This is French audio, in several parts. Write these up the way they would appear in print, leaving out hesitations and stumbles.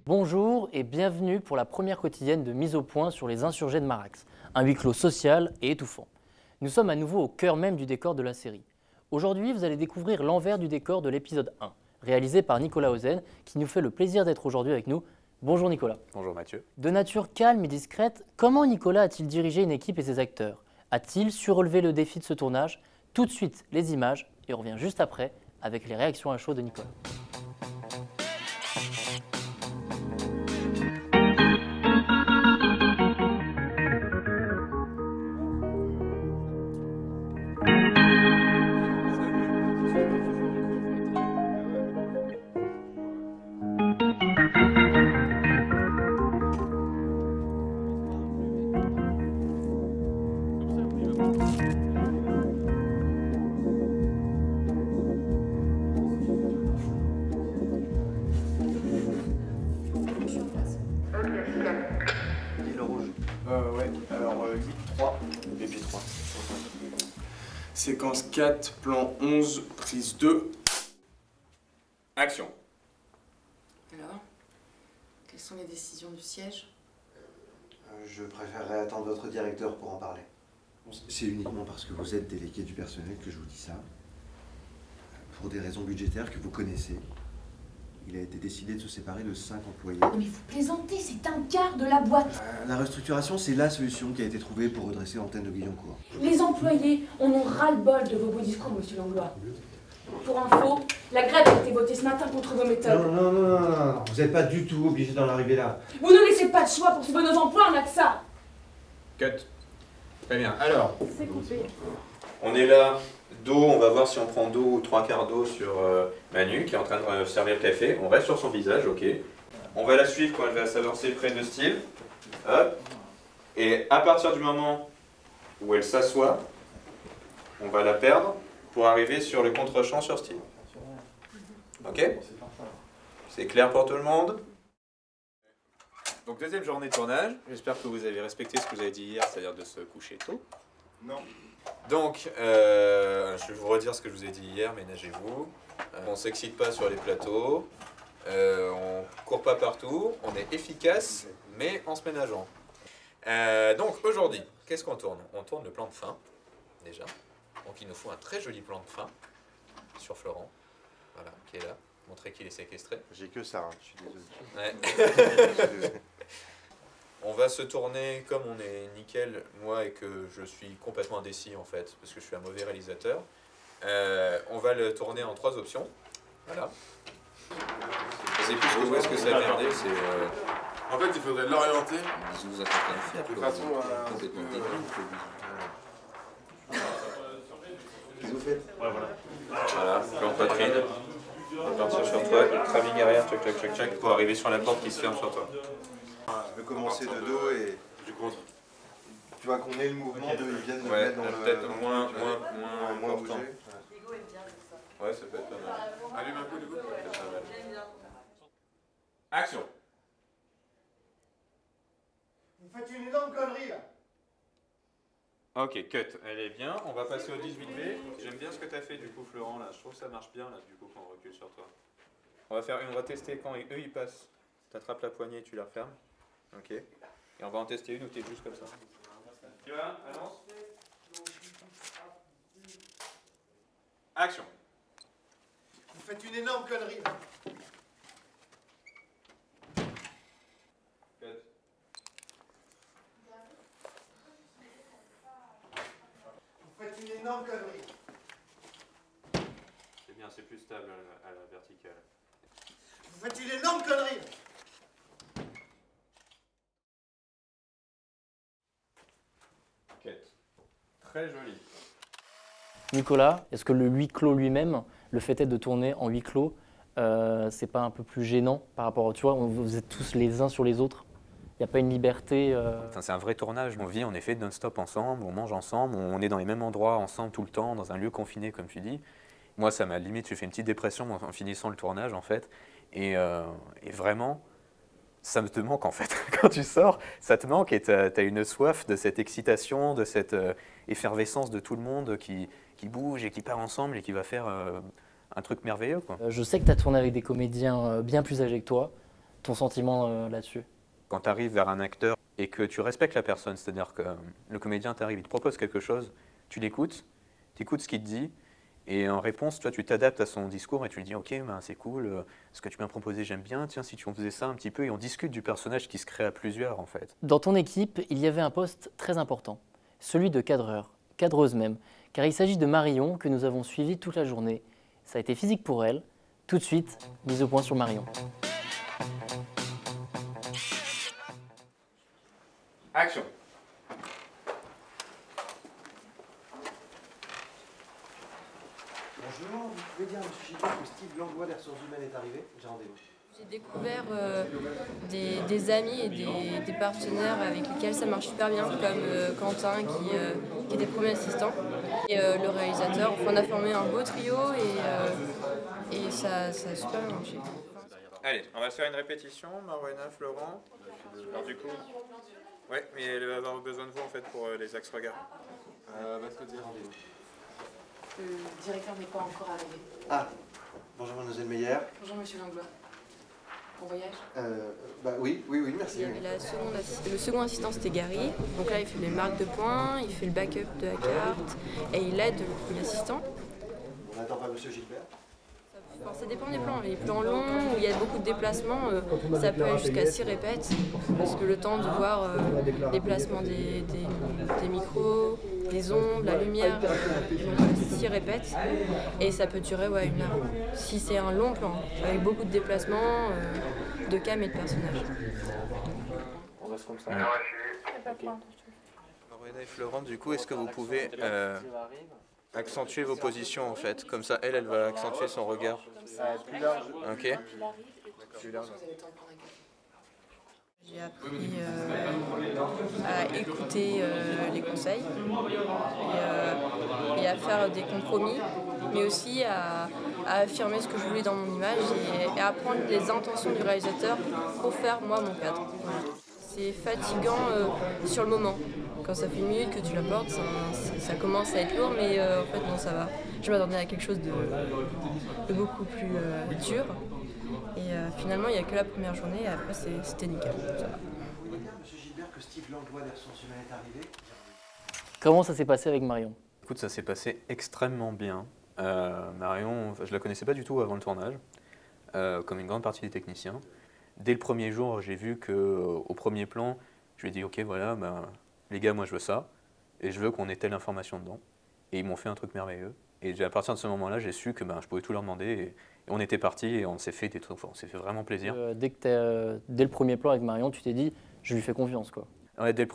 Bonjour et bienvenue pour la première quotidienne de mise au point sur les insurgés de Marax, un huis clos social et étouffant. Nous sommes à nouveau au cœur même du décor de la série. Aujourd'hui, vous allez découvrir l'envers du décor de l'épisode 1, réalisé par Nicolas Ozen, qui nous fait le plaisir d'être aujourd'hui avec nous. Bonjour Nicolas. Bonjour Mathieu. De nature calme et discrète, comment Nicolas a-t-il dirigé une équipe et ses acteurs? A-t-il su relever le défi de ce tournage? Tout de suite, les images, et on revient juste après avec les réactions à chaud de Nicolas. Ouais, alors 8-3, BP3. Séquence 4, plan 11, prise 2. Action. Alors, quelles sont les décisions du siège? Je préférerais attendre votre directeur pour en parler. C'est uniquement parce que vous êtes délégué du personnel que je vous dis ça. Pour des raisons budgétaires que vous connaissez, il a été décidé de se séparer de 5 employés. Non mais vous plaisantez, c'est un quart de la boîte. La restructuration, c'est la solution qui a été trouvée pour redresser l'antenne de Guyancourt. Les employés en ont ras-le-bol de vos beaux discours, monsieur Langlois. Pour info, la grève a été votée ce matin contre vos méthodes. Non, vous n'êtes pas du tout obligé d'en arriver là. Vous ne laissez pas de choix pour sauver nos emplois, on a que ça. Cut. Très bien. Alors, C'est coupé. on est là, dos, on va voir si on prend dos ou 3/4 dos sur Manu qui est en train de servir le café. On reste sur son visage, ok. On va la suivre quand elle va s'avancer près de Steve. Hop. Et à partir du moment où elle s'assoit, on va la perdre pour arriver sur le contre-champ sur Steve. Ok? C'est clair pour tout le monde? Donc deuxième journée de tournage, j'espère que vous avez respecté ce que vous avez dit hier, c'est-à-dire de se coucher tôt. Non. Donc, je vais vous redire ce que je vous ai dit hier, ménagez-vous. On ne s'excite pas sur les plateaux, on court pas partout, on est efficace, mais en se ménageant. Donc aujourd'hui, qu'est-ce qu'on tourne? On tourne le plan de fin, déjà. Donc il nous faut un très joli plan de fin sur Florent, voilà, qui est là, montrer qu'il est séquestré. J'ai que ça, je suis désolé. Ouais. On va se tourner, comme on est nickel, moi, et que je suis complètement indécis en fait, parce que je suis un mauvais réalisateur. On va le tourner en 3 options. Voilà. Je sais plus ce que où est-ce que ça a merdé, c'est... En fait, il faudrait l'orienter. Qu'est-ce que vous êtes en train de faire? De façon complètement débile. Qu'est-ce que vous faites? Voilà, plan poitrine. On va partir sur toi, travelling arrière, tchac tchac tchac tchac, pour arriver sur la porte qui se ferme sur toi. Je vais commencer de dos et Du contre. tu vois qu'on ait le mouvement de ils viennent le Ouais, mettre dans le... peut-être moins moins important. bougé. Ouais, ça peut être pas mal. Allume un peu du coup. Ça peut être pas mal. Action. Vous faites une énorme connerie là. Ok, cut, elle est bien. On va passer au 18B. J'aime bien ce que tu as fait du coup, Florent, là. Je trouve que ça marche bien, là, du coup, quand on recule sur toi. On va tester quand eux, ils passent. Tu attrapes la poignée, tu la refermes. Ok. Et on va en tester une où tu es juste comme ça. Tu vas, avance. Action. Vous faites une énorme connerie là. Cut. Vous faites une énorme connerie. C'est bien, c'est plus stable à la verticale. Vous faites une énorme connerie. Cut. Très joli. Nicolas, est-ce que le huis clos lui-même, le fait est de tourner en huis clos, c'est pas un peu plus gênant par rapport, tu vois, vous êtes tous les uns sur les autres? Il n'y a pas une liberté Enfin, c'est un vrai tournage. On vit en effet non-stop ensemble, on mange ensemble, on est dans les mêmes endroits ensemble tout le temps, dans un lieu confiné comme tu dis. Moi, ça m'a limite, j'ai fait une petite dépression en finissant le tournage en fait. Et vraiment, ça te manque en fait. Quand tu sors, ça te manque et tu as une soif de cette excitation, de cette effervescence de tout le monde qui bouge et qui part ensemble et qui va faire un truc merveilleux, quoi. Je sais que tu as tourné avec des comédiens bien plus âgés que toi. ton sentiment là-dessus? Quand tu arrives vers un acteur et que tu respectes la personne, c'est-à-dire que le comédien t'arrive, il te propose quelque chose, tu l'écoutes, tu écoutes ce qu'il te dit, et en réponse, toi, tu t'adaptes à son discours et tu lui dis « Ok, ben, c'est cool, ce que tu m'as proposé, j'aime bien, tiens, si tu en faisais ça un petit peu », et on discute du personnage qui se crée à plusieurs, en fait. Dans ton équipe, il y avait un poste très important, celui de cadreur, cadreuse même, car il s'agit de Marion que nous avons suivie toute la journée. Ça a été physique pour elle. Tout de suite, mise au point sur Marion. Action. Bonjour, vous pouvez dire à M. Gilbert que Steve Langlois des ressources humaines est arrivé? J'ai rendez-vous. J'ai découvert des amis et des partenaires avec lesquels ça marche super bien, comme Quentin qui était premier assistant, et le réalisateur. Enfin, on a formé un beau trio et ça a super bien marché. Allez, on va se faire une répétition, Marwana, Florent. Alors du coup, ouais, mais elle va avoir besoin de vous en fait pour les axes regards. Mercredi, rendez-vous. Le directeur n'est pas encore arrivé. Ah, bonjour mademoiselle Meyer. Bonjour monsieur Langlois. Bon voyage. Oui, merci. Il y avait le second assistant, c'était Gary. Donc là, il fait les marques de points, il fait le backup de la carte et il aide le premier assistant. On n'attend pas monsieur Gilbert? Enfin, ça dépend des plans. Les plans longs où il y a beaucoup de déplacements, ça peut aller jusqu'à 6 répètes. Parce que le temps de voir les placements des micros, les ondes, la lumière, donc 6 répètes. Et ça peut durer 1 heure. Si c'est un long plan, avec beaucoup de déplacements, de cam et de personnages. On reste comme ça. Marwana et Florent, du coup, est-ce que vous pouvez accentuer vos positions en fait? Comme ça, elle va accentuer son regard. Plus large. Ok. J'ai appris à écouter les conseils et à faire des compromis, mais aussi à affirmer ce que je voulais dans mon image et à apprendre les intentions du réalisateur pour faire moi mon cadre. Voilà. C'est fatigant sur le moment. Quand ça fait 1 minute que tu la portes, ça commence à être lourd, mais en fait non, ça va. Je m'attendais à quelque chose de beaucoup plus dur. Et finalement, il n'y a que la première journée, et après c'était nickel. Ça va. Vous pouvez dire à M. Gilbert que Steve Langlois des ressources humaines est arrivé? Comment ça s'est passé avec Marion? Écoute, ça s'est passé extrêmement bien. Marion, je la connaissais pas du tout avant le tournage, comme une grande partie des techniciens. Dès le premier jour, j'ai vu qu'au premier plan, je lui ai dit « Ok, voilà, les gars, moi je veux ça, et je veux qu'on ait telle information dedans. » Et ils m'ont fait un truc merveilleux. Et à partir de ce moment-là, j'ai su que je pouvais tout leur demander. Et on était partis et on s'est fait des trucs, on s'est fait vraiment plaisir. Dès le premier plan avec Marion, tu t'es dit « Je lui fais confiance », quoi. Ouais, dès le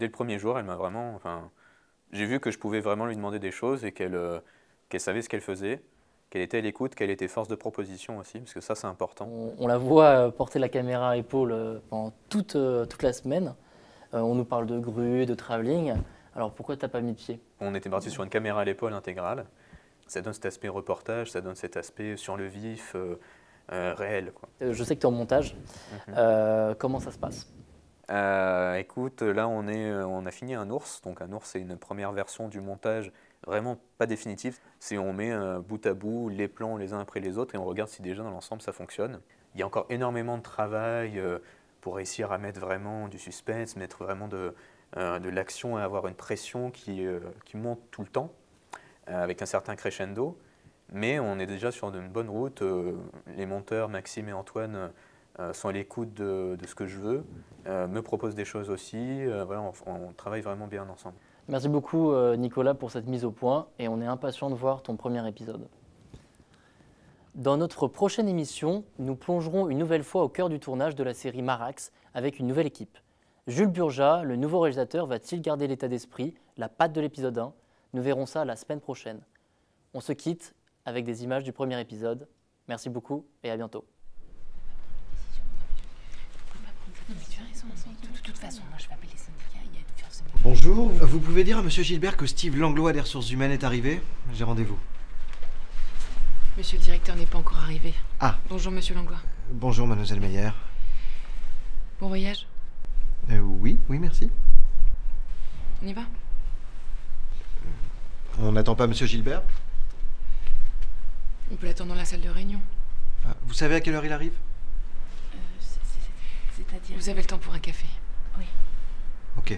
premier jour, elle m'a vraiment... j'ai vu que je pouvais vraiment lui demander des choses et qu'elle savait ce qu'elle faisait, qu'elle était à l'écoute, qu'elle était force de proposition aussi, parce que ça, c'est important. On la voit porter la caméra à épaule pendant toute la semaine. On nous parle de grue, de travelling. Alors pourquoi t'as pas mis de pied? On était parti sur une caméra à l'épaule intégrale. Ça donne cet aspect reportage, ça donne cet aspect sur le vif, réel, quoi. Je sais que tu es en montage. Comment ça se passe? Écoute, là on a fini un ours. Donc un ours, c'est une première version du montage vraiment pas définitive. C'est on met bout à bout les plans les uns après les autres et on regarde si déjà dans l'ensemble ça fonctionne. Il y a encore énormément de travail pour réussir à mettre vraiment du suspense, mettre vraiment de l'action et avoir une pression qui monte tout le temps, avec un certain crescendo. Mais on est déjà sur une bonne route. Les monteurs, Maxime et Antoine, sont à l'écoute de ce que je veux, me proposent des choses aussi. Voilà, on travaille vraiment bien ensemble. Merci beaucoup Nicolas pour cette mise au point et on est impatient de voir ton premier épisode. Dans notre prochaine émission, nous plongerons une nouvelle fois au cœur du tournage de la série Marax avec une nouvelle équipe. Jules Burja, le nouveau réalisateur, va-t-il garder l'état d'esprit, la patte de l'épisode 1? Nous verrons ça la semaine prochaine. On se quitte avec des images du premier épisode. Merci beaucoup et à bientôt. Non mais tu as raison, de toute façon, moi je vais appeler les syndicats, il y a forcément... Bonjour, vous pouvez dire à M. Gilbert que Steve Langlois des ressources humaines est arrivé? J'ai rendez-vous. Monsieur le directeur n'est pas encore arrivé. Ah. Bonjour monsieur Langlois. Bonjour mademoiselle Meyer. Bon voyage. Oui, merci. On y va? On n'attend pas M. Gilbert? On peut l'attendre dans la salle de réunion. Vous savez à quelle heure il arrive? Vous avez le temps pour un café? Ok.